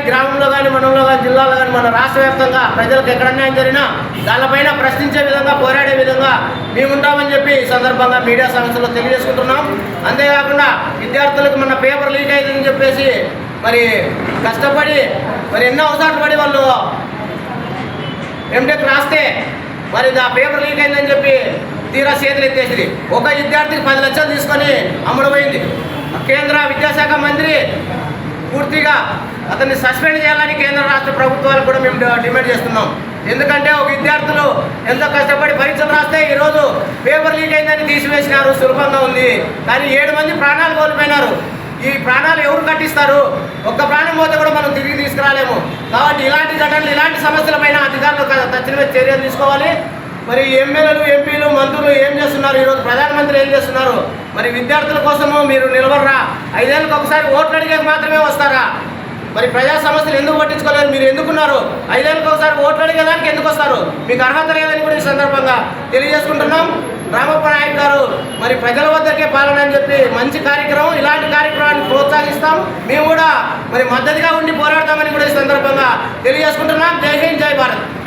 గ్రామంలో కానీ మండలంలో కానీ జిల్లాలో కానీ మన రాష్ట్ర వ్యాప్తంగా ప్రజలకు ఎక్కడ అన్యాయం జరిగినా దానిపైన ప్రశ్నించే విధంగా పోరాడే విధంగా మేము ఉంటామని చెప్పి ఈ సందర్భంగా మీడియా సంస్థలో తెలియజేసుకుంటున్నాం. అంతేకాకుండా విద్యార్థులకు మన పేపర్ లీక్ అయిందని చెప్పేసి మరి కష్టపడి మరి ఎన్నో అవసరాలు పడి వాళ్ళు ఎంటెక్ రాస్తే మరి ఆ పేపర్ లీక్ అయిందని చెప్పి తీరా చేతులు ఎత్తేసింది. ఒక విద్యార్థికి 10 లక్షలు తీసుకొని అమ్ముడుపోయింది. కేంద్ర విద్యాశాఖ మంత్రి పూర్తిగా అతన్ని సస్పెండ్ చేయాలని కేంద్ర రాష్ట్ర ప్రభుత్వాలకు కూడా మేము డిమాండ్ చేస్తున్నాం. ఎందుకంటే ఒక విద్యార్థులు ఎంతో కష్టపడి పరీక్షలు రాస్తే ఈరోజు పేపర్ లీక్ అయిందని తీసివేసినారు, సులభంగా ఉంది. కానీ 7 మంది ప్రాణాలు కోల్పోయినారు. ఈ ప్రాణాలు ఎవరు కట్టిస్తారు? ఒక్క ప్రాణం పోతే కూడా మనం తిరిగి తీసుకురాలేము. కాబట్టి ఇలాంటి ఘటనలు, ఇలాంటి సమస్యలపైన అధికారులు తక్షణమే చర్యలు తీసుకోవాలి. మరి ఎమ్మెల్యేలు, ఎంపీలు, మంత్రులు ఏం చేస్తున్నారు? ఈరోజు ప్రధానమంత్రి ఏం చేస్తున్నారు? మరి విద్యార్థుల కోసము మీరు నిలబడరా? 5 ఏళ్ళకి ఒకసారి ఓట్లు అడిగేకి మాత్రమే వస్తారా? మరి ప్రజా సమస్యలు ఎందుకు పట్టించుకోలేరు? మీరు ఎందుకున్నారు? 5 ఏళ్ళకి ఒకసారి ఓట్లు అడిగేదానికి ఎందుకు వస్తారు? మీకు అర్హత లేదని కూడా ఈ సందర్భంగా తెలియజేసుకుంటున్నాం. రామప్ప నాయక్ గారు మరి ప్రజల వద్దకే పాలన అని చెప్పి మంచి కార్యక్రమం, ఇలాంటి కార్యక్రమాన్ని ప్రోత్సహిస్తాం. మేము కూడా మరి మద్దతుగా ఉండి పోరాడతామని కూడా ఈ సందర్భంగా తెలియజేసుకుంటున్నాం. జై హింద్, జై భారత్.